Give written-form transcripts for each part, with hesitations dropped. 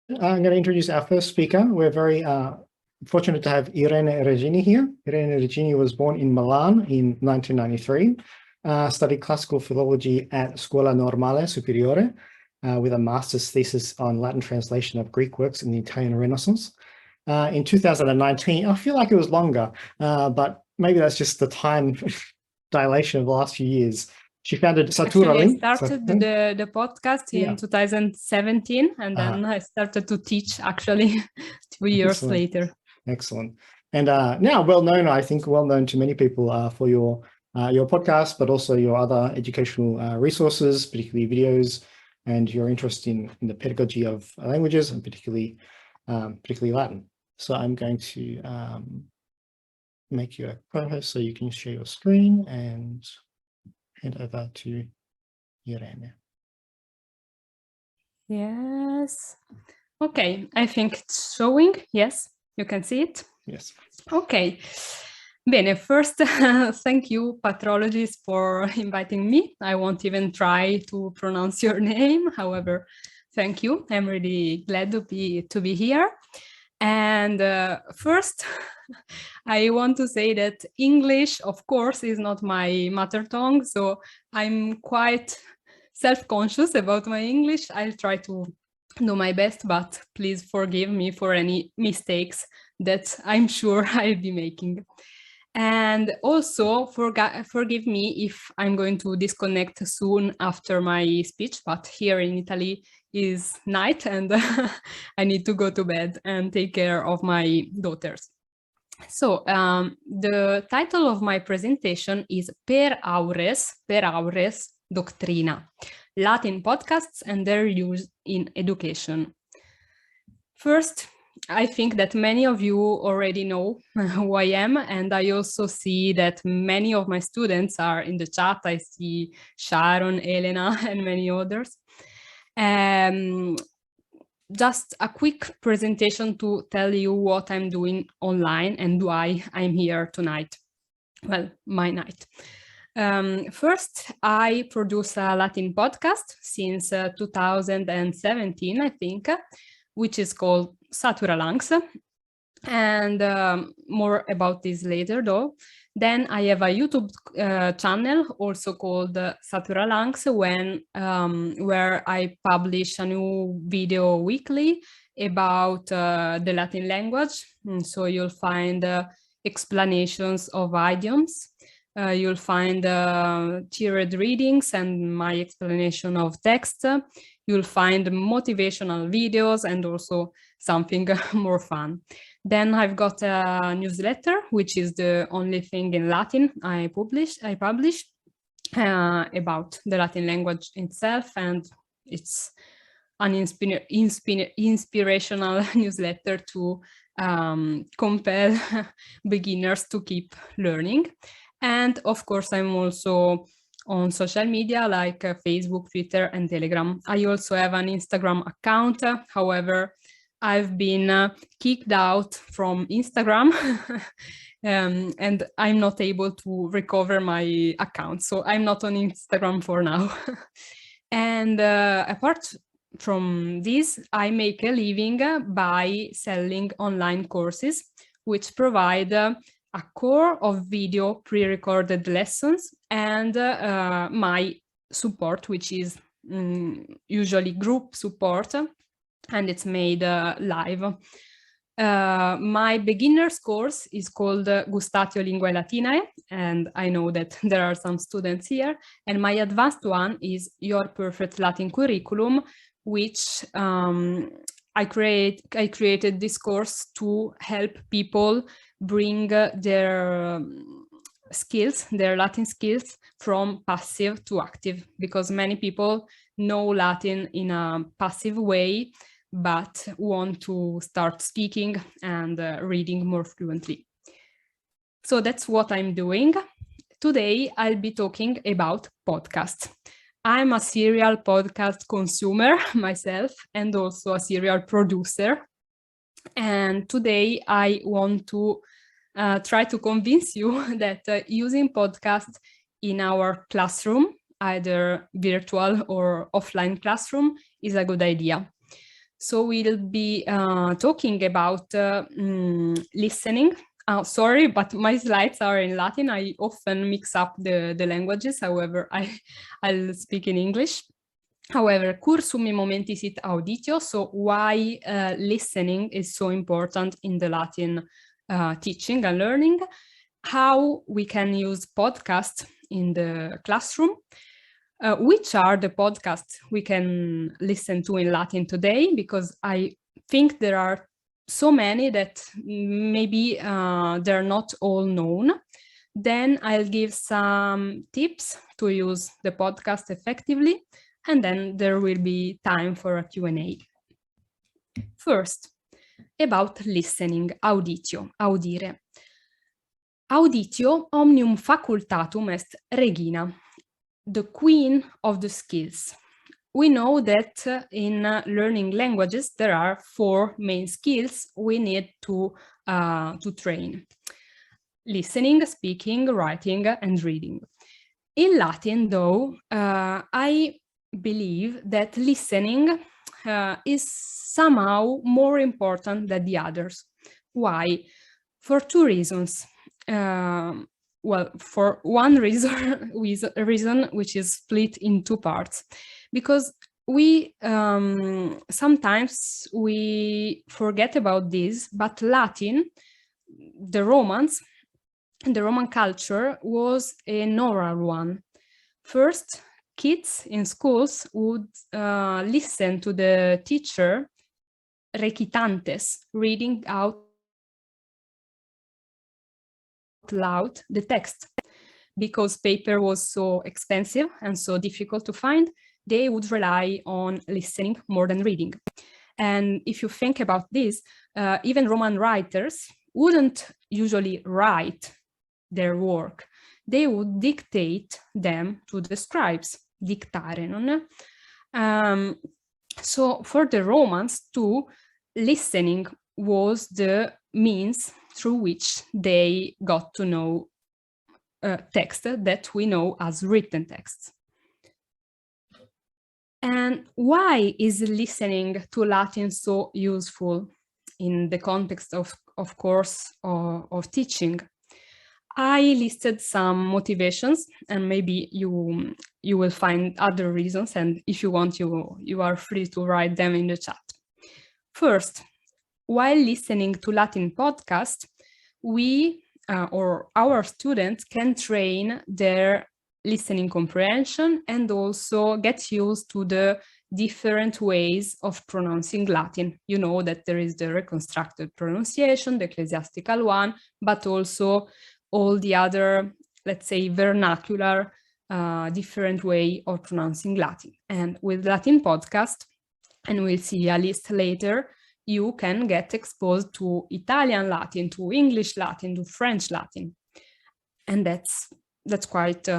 I'm going to introduce our first speaker. We're very fortunate to have Irene Regini here. Irene Regini was born in Milan in 1993, studied classical philology at Scuola Normale Superiore with a master's thesis on Latin translation of Greek works in the Italian Renaissance. In 2019, I feel like it was longer, but maybe that's just the time dilation of the last few years. She founded Satura Link. I started the podcast in 2017, and then I started to teach actually 2 years later. Excellent. And now well-known, I think, well-known to many people for your podcast, but also your other educational resources, particularly videos, and your interest in the pedagogy of languages, and particularly Latin. So I'm going to make you a co-host so you can share your screen and hand over to Irene. Yes. Okay, I think it's showing. Yes, you can see it. Yes. Okay. Bene, first, thank you, Patrologist, for inviting me. I won't even try to pronounce your name. However, thank you. I'm really glad to be here. And first, I want to say that English, of course, is not my mother tongue, so I'm quite self-conscious about my English. I'll try to do my best, but please forgive me for any mistakes that I'm sure I'll be making. And also forgive me if I'm going to disconnect soon after my speech, but here in Italy is night and I need to go to bed and take care of my daughters. So the title of my presentation is Per Aures, Doctrina, Latin podcasts and their use in education. First, I think that many of you already know who I am, and I also see that many of my students are in the chat. I see Sharon, Elena, and many others. Just a quick presentation to tell you what I'm doing online and why I'm here tonight. Well, my night. First, I produce a Latin podcast since 2017, I think, which is called Satura Lanx, and more about this later though. Then I have a YouTube channel also called Satura Lanx, where I publish a new video weekly about the Latin language. So you'll find explanations of idioms. You'll find tiered readings and my explanation of text. You'll find motivational videos and also something more fun. Then I've got a newsletter, which is the only thing in Latin I publish about the Latin language itself, and it's an inspirational newsletter to compel beginners to keep learning. And of course, I'm also on social media like Facebook, Twitter, and Telegram. I also have an Instagram account. However, I've been kicked out from Instagram and I'm not able to recover my account. So I'm not on Instagram for now. And apart from this, I make a living by selling online courses, which provide a core of video pre-recorded lessons and my support, which is usually group support, and it's made live. My beginner's course is called Gustatio Linguae Latinae, and I know that there are some students here, and my advanced one is Your Perfect Latin Curriculum, which I created this course to help people bring their skills, their Latin skills, from passive to active, because many people know Latin in a passive way, but want to start speaking and reading more fluently. So that's what I'm doing. Today, I'll be talking about podcasts. I'm a serial podcast consumer myself and also a serial producer. And today I want to try to convince you that using podcasts in our classroom, either virtual or offline classroom, is a good idea. So we'll be talking about listening. Sorry, but my slides are in Latin. I often mix up the languages. However, I'll speak in English. However, cursum in momenti sit auditio, so why listening is so important in the Latin teaching and learning, how we can use podcasts in the classroom, which are the podcasts we can listen to in Latin today, because I think there are so many that maybe they're not all known. Then I'll give some tips to use the podcast effectively, and then there will be time for a Q&A. First, about listening, auditio, audire. Auditio omnium facultatum est regina, the queen of the skills. We know that in learning languages, there are 4 main skills we need to train: listening, speaking, writing, and reading. In Latin, though, I believe that listening is somehow more important than the others. Why? For 2 reasons. Well, for one reason, which is split in 2 parts, because we sometimes we forget about this, but Latin, the Romans, the Roman culture was an oral one. First, kids in schools would listen to the teacher, recitantes, reading out loud the text. Because paper was so expensive and so difficult to find, they would rely on listening more than reading. And if you think about this, even Roman writers wouldn't usually write their work. They would dictate them to the scribes, dictare, non? So for the Romans too, listening was the means through which they got to know text that we know as written texts. And why is listening to Latin so useful in the context of course, of teaching? I listed some motivations, and maybe you will find other reasons, and if you want, you are free to write them in the chat. First, while listening to Latin podcasts, we or our students can train their listening comprehension and also get used to the different ways of pronouncing Latin. You know that there is the reconstructed pronunciation, the ecclesiastical one, but also all the other, let's say, vernacular, different way of pronouncing Latin. And with Latin podcast, and we'll see a list later, you can get exposed to Italian Latin, to English Latin, to French Latin. And that's quite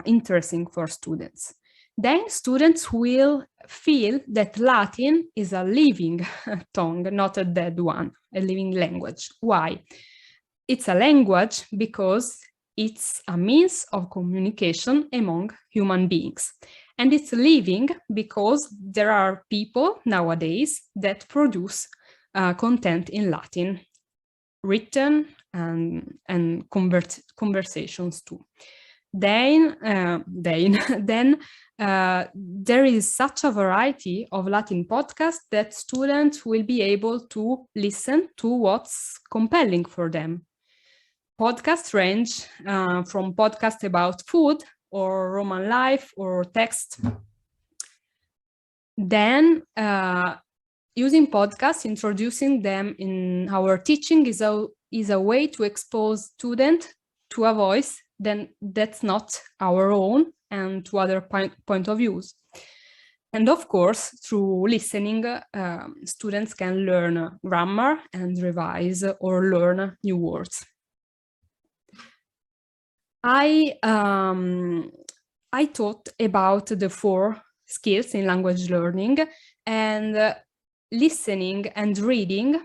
interesting for students. Then students will feel that Latin is a living tongue, not a dead one, a living language. Why? It's a language because it's a means of communication among human beings. And it's living because there are people nowadays that produce content in Latin, written and conversations too. Then there is such a variety of Latin podcasts that students will be able to listen to what's compelling for them. Podcasts range from podcasts about food or Roman life or text. Then using podcasts, introducing them in our teaching is a way to expose students to a voice that's not our own and to other point of views. And of course, through listening, students can learn grammar and revise or learn new words. I thought about the 4 skills in language learning, and listening and reading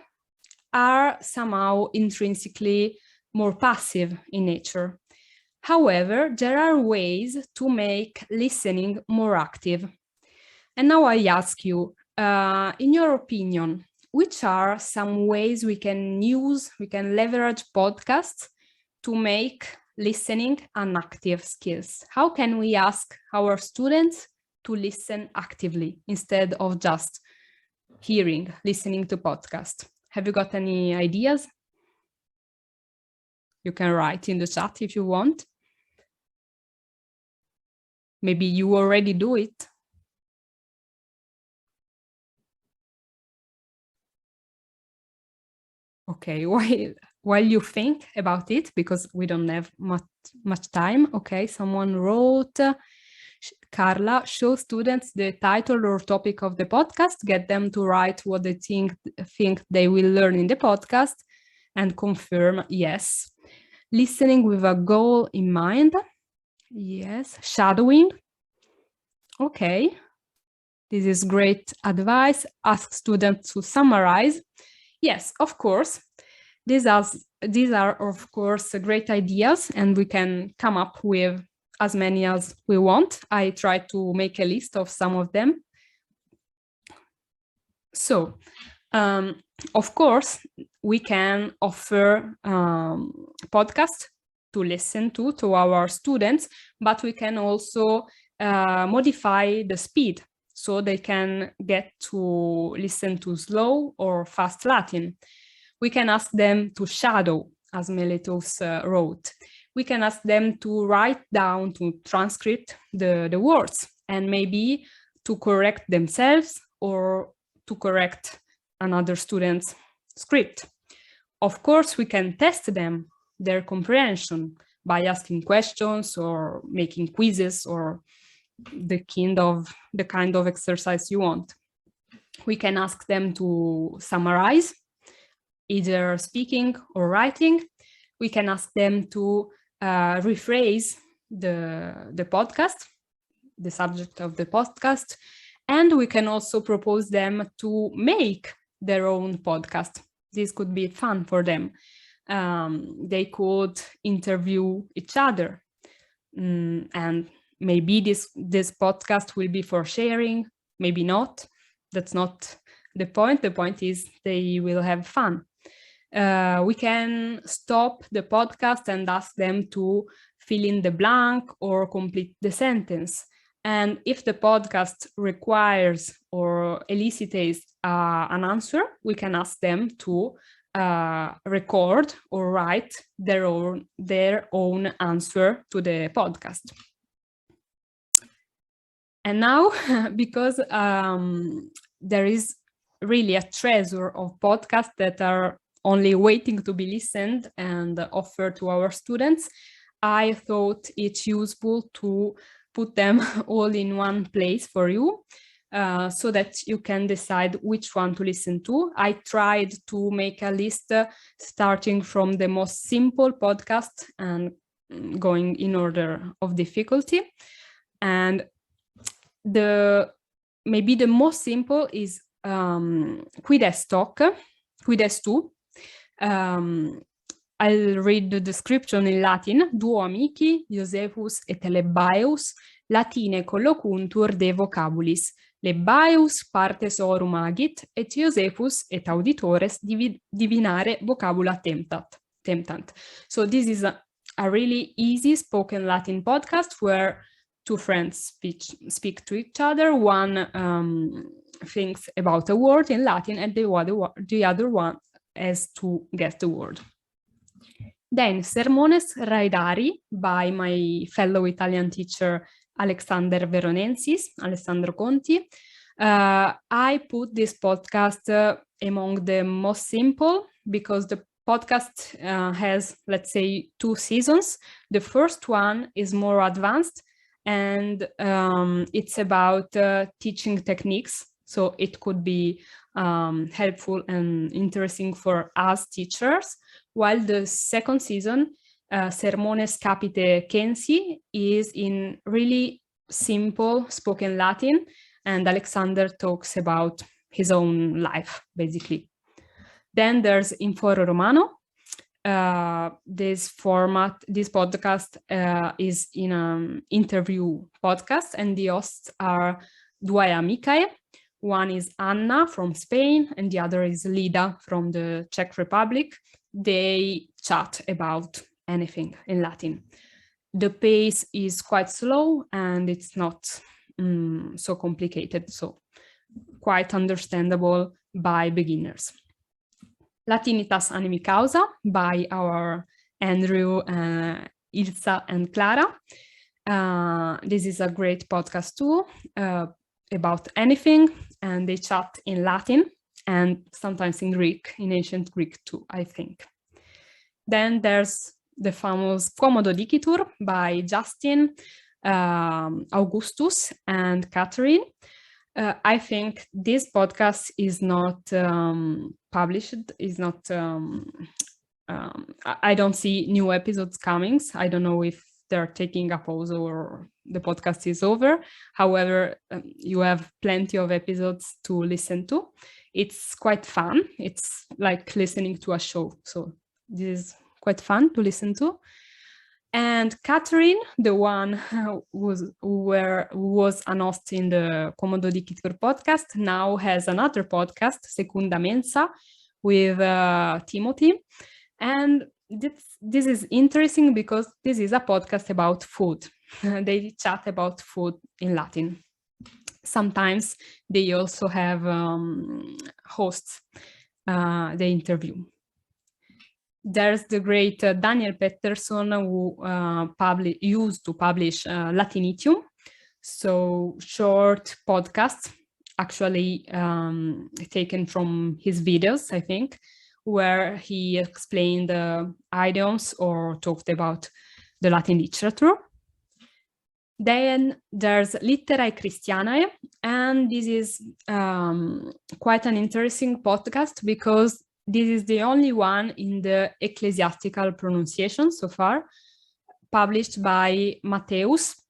are somehow intrinsically more passive in nature. However, there are ways to make listening more active. And now I ask you, in your opinion, which are some ways we can leverage podcasts to make listening an active skills? How can we ask our students to listen actively instead of just listening to podcasts? Have you got any ideas? You can write in the chat if you want. Maybe you already do it. Okay, while you think about it, because we don't have much time. Okay, someone wrote, Carla, show students the title or topic of the podcast, get them to write what they think they will learn in the podcast, and confirm yes. Listening with a goal in mind. Yes. Shadowing. Okay. This is great advice. Ask students to summarize. Yes, of course. These are, of course, great ideas, and we can come up with as many as we want. I try to make a list of some of them. So, of course, we can offer podcasts to listen to our students, but we can also modify the speed so they can get to listen to slow or fast Latin. We can ask them to shadow, as Meletos wrote. We can ask them to write down, to transcript the words, and maybe to correct themselves or to correct another student's script. Of course, we can test them, their comprehension, by asking questions or making quizzes or the kind of exercise you want. We can ask them to summarize, either speaking or writing. We can ask them to rephrase the podcast, the subject of the podcast, and we can also propose them to make their own podcast. This could be fun for them. They could interview each other, and maybe this podcast will be for sharing, maybe not. That's not the point. The point is they will have fun. We can stop the podcast and ask them to fill in the blank or complete the sentence. And if the podcast requires or elicits an answer, we can ask them to record or write their own answer to the podcast. And now, because there is really a treasure of podcasts that are only waiting to be listened and offered to our students, I thought it's useful to put them all in one place for you, so that you can decide which one to listen to. I tried to make a list starting from the most simple podcast and going in order of difficulty. And maybe the most simple is Quides 2. I'll read the description in Latin. Duo amici, Josephus et Lebaeus, Latine collocuntur de vocabulis. Lebaeus partes orum agit, et Josephus et auditores divinare vocabula temptant. So this is a really easy spoken Latin podcast where two friends speak to each other. One thinks about a word in Latin and the other one has to guess the word. Then Sermones Raidari by my fellow Italian teacher Alexandro Conti. I put this podcast among the most simple because the podcast has, let's say, 2 seasons. The first one is more advanced and it's about teaching techniques. So it could be helpful and interesting for us teachers, while the second season, Sermones Capite Censi, is in really simple spoken Latin, and Alexander talks about his own life, basically. Then there's In Foro Romano. This podcast is in an interview podcast, and the hosts are Due Amicae, One is Anna from Spain, and the other is Lida from the Czech Republic. They chat about anything in Latin. The pace is quite slow and it's not so complicated, so quite understandable by beginners. Latinitas Animi Causa by our Andrew, Ilsa and Clara. This is a great podcast too, about anything, and they chat in Latin and sometimes in Greek, in ancient Greek too, I think. Then there's the famous Quomodo Dicitur by Justin, Augustus and Catherine. I think this podcast is not published, is not, I don't see new episodes coming. I don't know if they're taking a pause or the podcast is over. However, you have plenty of episodes to listen to. It's quite fun. It's like listening to a show. So this is quite fun to listen to. And Catherine, the one who was an host in the Quomodo Dicitur podcast, now has another podcast, Secunda Mensa, with Timothy. And this is interesting because this is a podcast about food. They chat about food in Latin. Sometimes they also have hosts they interview. There's the great Daniel Pettersson, who used to publish Latinitium, so short podcasts, actually taken from his videos, I think, where he explained idioms or talked about the Latin literature. Then there's Litterae Christianae, and this is quite an interesting podcast because this is the only one in the ecclesiastical pronunciation so far, published by Mateus,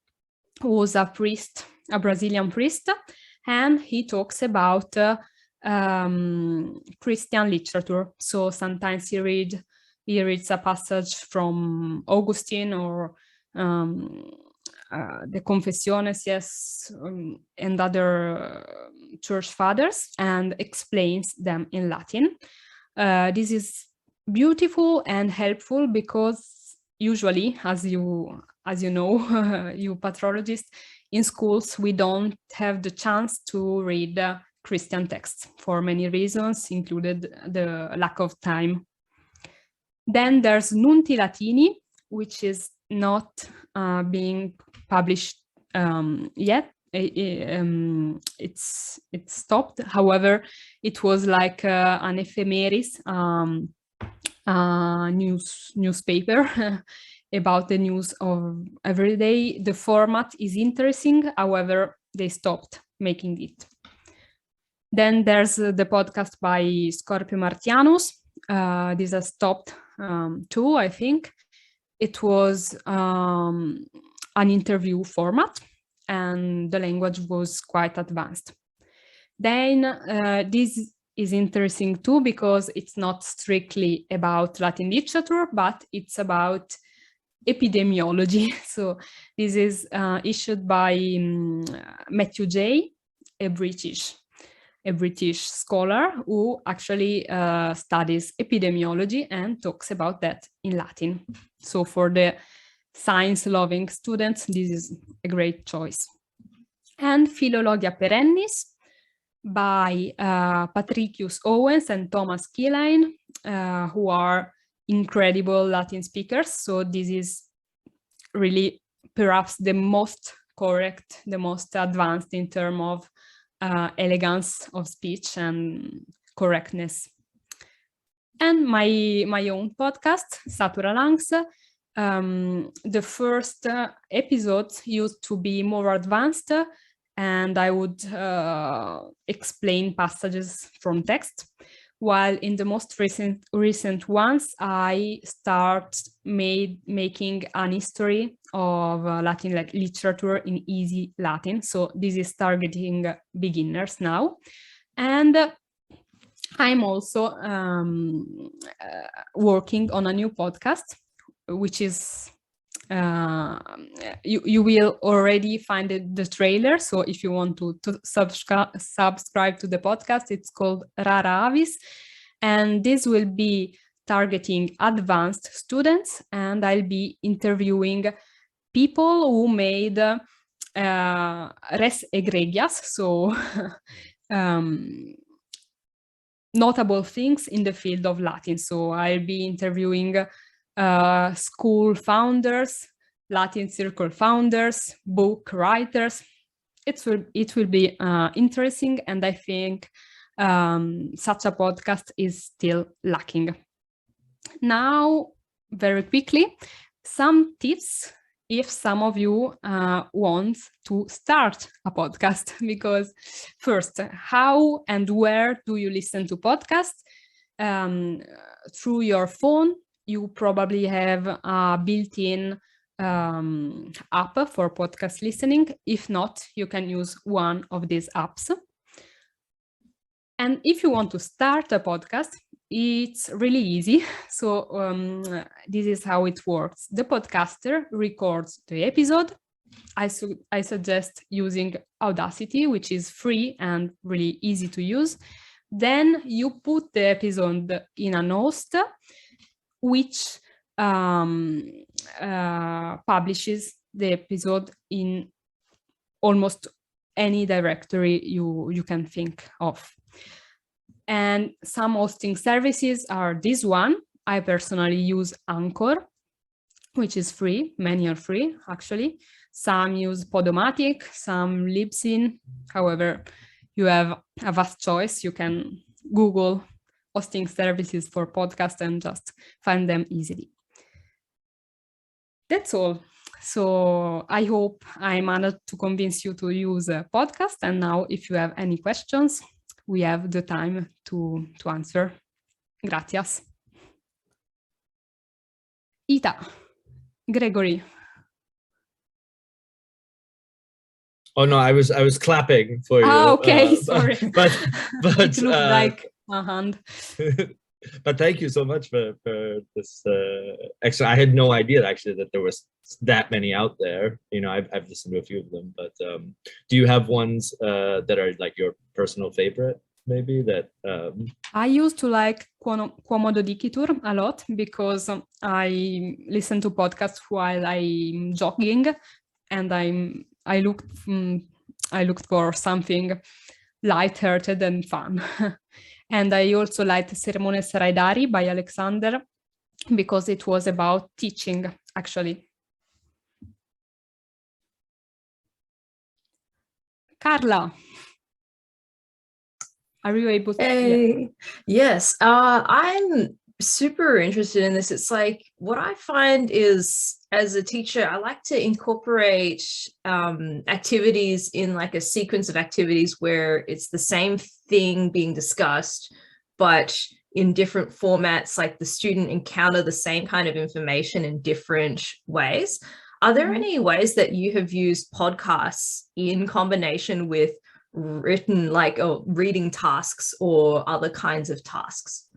who was a priest, a Brazilian priest, and he talks about Christian literature. So sometimes he reads a passage from Augustine or the Confessiones, yes, and other church fathers, and explains them in Latin. This is beautiful and helpful because usually, as you know, you patrologists, in schools we don't have the chance to read Christian texts for many reasons, included the lack of time. Then there's Nunti Latini, which is not being published yet. It's stopped. However, it was like an ephemeris newspaper about the news of every day. The format is interesting. However, they stopped making it. Then there's the podcast by Scorpio Martianus. This has stopped too, I think. It was an interview format, and the language was quite advanced. Then this is interesting too because it's not strictly about Latin literature, but it's about epidemiology. So this is issued by Matthew Jay, a British scholar who actually studies epidemiology and talks about that in Latin. So for the science-loving students, this is a great choice. And Philologia Perennis by Patricius Owens and Thomas Keeline, who are incredible Latin speakers. So this is really perhaps the most correct, the most advanced in terms of elegance of speech and correctness. And my own podcast, Satura Langs. The first episodes used to be more advanced, and I would explain passages from text, while in the most recent ones, I start making an history of Latin literature in easy Latin. So this is targeting beginners now. And I'm also working on a new podcast, which is you will already find the trailer. So if you want to subscribe to the podcast, it's called Rara Avis. And this will be targeting advanced students, and I'll be interviewing people who made res egregias, so notable things in the field of Latin. So I'll be interviewing school founders, Latin circle founders, book writers. It will be interesting, and I think such a podcast is still lacking. Now, very quickly, some tips if some of you want to start a podcast, because first, how and where do you listen to podcasts? Through your phone, you probably have a built-in app for podcast listening. If not, you can use one of these apps. And if you want to start a podcast, it's really easy. So this is how it works. The podcaster records the episode. I suggest using Audacity, which is free and really easy to use. Then you put the episode in an host, which publishes the episode in almost any directory you can think of. And some hosting services are this one. I personally use Anchor, which is free. Many are free, actually. Some use Podomatic, some Libsyn. However, you have a vast choice. You can Google hosting services for podcasts and just find them easily. That's all. So I hope I managed to convince you to use a podcast. And now, if you have any questions, we have the time to answer. Gracias. Ita, Gregory. Oh no, I was clapping for you. Okay, sorry. But it looked like a hand. But thank you so much for this extra. I had no idea actually that there was that many out there. You know, I've listened to a few of them, but do you have ones that are like your personal favorite? Maybe that I used to like Quomodo Dicitur a lot because I listen to podcasts while I'm jogging, and I looked for something light-hearted and fun. And I also liked Sermones Raidari by Alexander because it was about teaching, actually. Carla, are you able to? Hey, yes, I'm super interested in this. It's like what I find is, as a teacher, I like to incorporate activities in like a sequence of activities where it's the same thing being discussed, but in different formats, like the student encounter the same kind of information in different ways. Are there any ways that you have used podcasts in combination with written, like reading tasks or other kinds of tasks?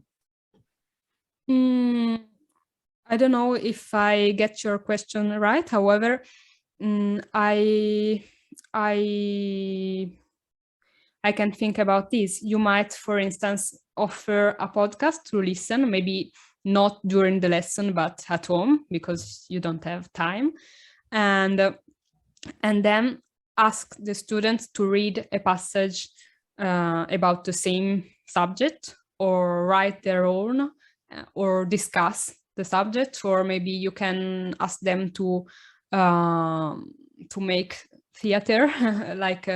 I don't know if I get your question right. However, I can think about this. You might, for instance, offer a podcast to listen, maybe not during the lesson, but at home because you don't have time, and then ask the students to read a passage about the same subject, or write their own, or discuss the subject, or maybe you can ask them to make theater, like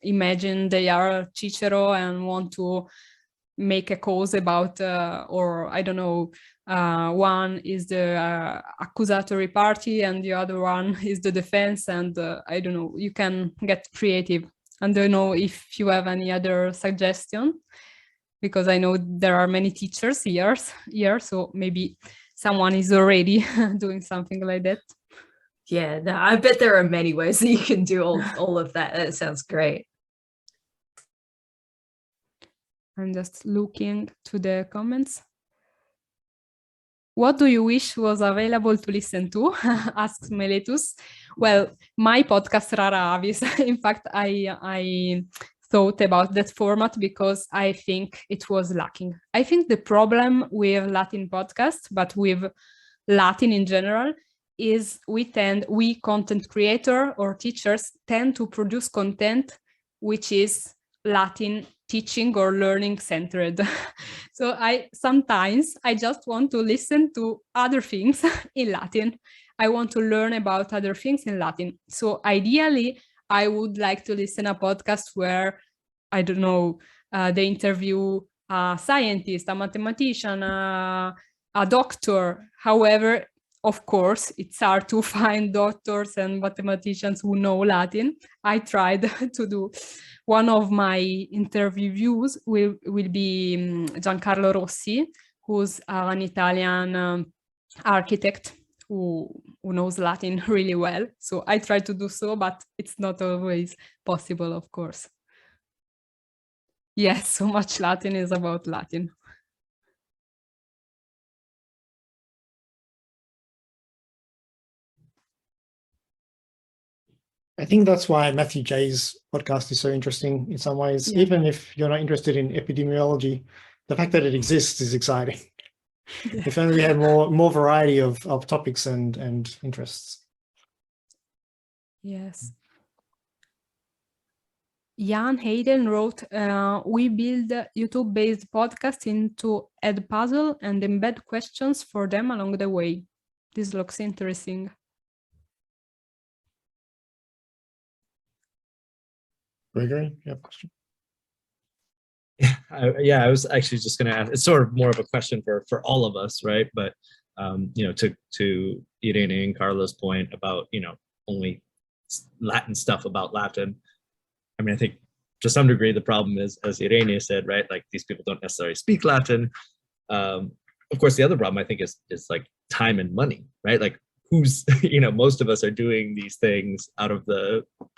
imagine they are Cicero and want to make a cause about, or I don't know, one is the accusatory party and the other one is the defense, and I don't know, you can get creative. I don't know if you have any other suggestion, because I know there are many teachers here, so maybe someone is already doing something like that. Yeah, no, I bet there are many ways that you can do all of that. That sounds great. I'm just looking to the comments. What do you wish was available to listen to? Asks Meletus. Well, my podcast Rara Avis. In fact, I thought about that format because I think it was lacking. I think the problem with Latin podcasts, but with Latin in general, is we content creator or teachers tend to produce content which is Latin teaching or learning centered. So sometimes I just want to listen to other things in Latin. I want to learn about other things in Latin. So ideally, I would like to listen a podcast where, I don't know, they interview a scientist, a mathematician, a doctor. However, of course, it's hard to find doctors and mathematicians who know Latin. I tried to do. One of my interviews will be Giancarlo Rossi, who's an Italian architect who knows Latin really well. So I try to do so, but it's not always possible, of course. Yes, so much Latin is about Latin. I think that's why Matthew Jay's podcast is so interesting in some ways. Yeah. Even if you're not interested in epidemiology, the fact that it exists is exciting. Yeah. If only we had more variety of topics and interests. Yes. Jan Hayden wrote, we build YouTube-based podcasts into Edpuzzle and embed questions for them along the way. This looks interesting. Gregory, you have a question? Yeah, I was actually just going to ask. It's sort of more of a question for all of us, right? But you know, to Irene and Carla's point about, you know, only Latin stuff about Latin. I mean, I think to some degree the problem is, as Irene said, right? Like these people don't necessarily speak Latin. Of course, the other problem I think is like time and money, right? Like who's, you know, most of us are doing these things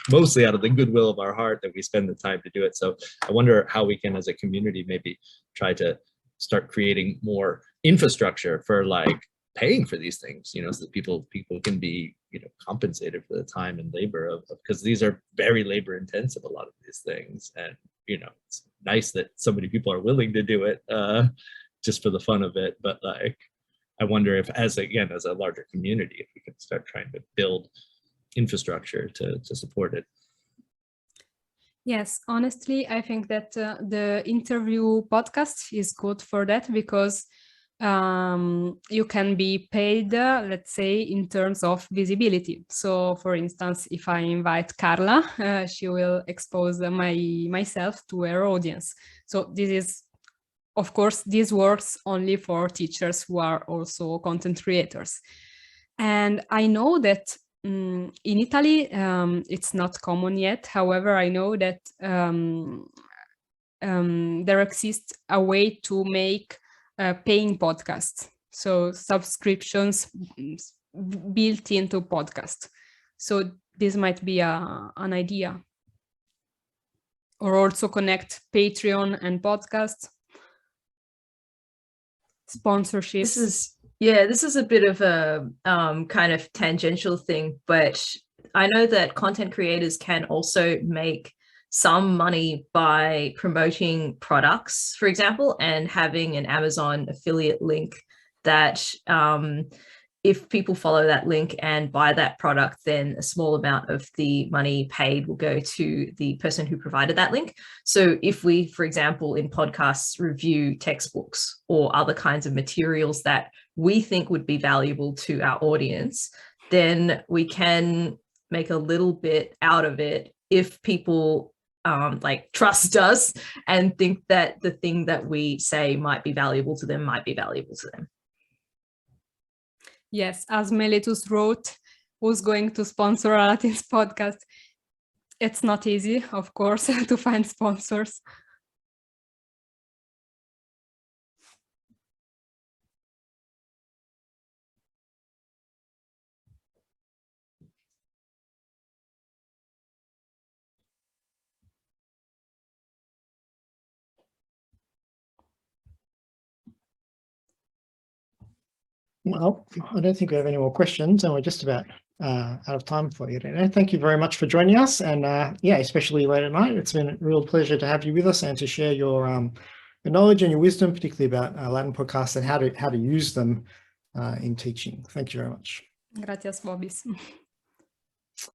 mostly out of the goodwill of our heart that we spend the time to do it. So I wonder how we can, as a community, maybe try to start creating more infrastructure for like paying for these things, you know, so that people can be, you know, compensated for the time and labor of, because these are very labor intensive, a lot of these things. And, you know, it's nice that so many people are willing to do it just for the fun of it. But like, I wonder if, as a larger community, if we can start trying to build infrastructure to support it. Yes, honestly, I think that the interview podcast is good for that because you can be paid, let's say, in terms of visibility. So, for instance, if I invite Carla, she will expose myself to her audience. So this is, of course, this works only for teachers who are also content creators. And I know that in Italy, it's not common yet. However, I know that there exists a way to make paying podcasts. So subscriptions built into podcast. So this might be an idea. Or also connect Patreon and podcasts. Sponsorships. This is a bit of a kind of tangential thing, but I know that content creators can also make some money by promoting products, for example, and having an Amazon affiliate link that if people follow that link and buy that product, then a small amount of the money paid will go to the person who provided that link. So if we, for example, in podcasts review textbooks or other kinds of materials that we think would be valuable to our audience, then we can make a little bit out of it if people like trust us and think that the thing that we say might be valuable to them might be valuable to them. Yes, as Meletus wrote, who's going to sponsor a Latin's podcast? It's not easy, of course, to find sponsors. Well, I don't think we have any more questions, and we're just about out of time for you today. Thank you very much for joining us, and yeah, especially late at night. It's been a real pleasure to have you with us and to share your knowledge and your wisdom, particularly about Latin podcasts and how to use them in teaching. Thank you very much. Gracias, Bobis.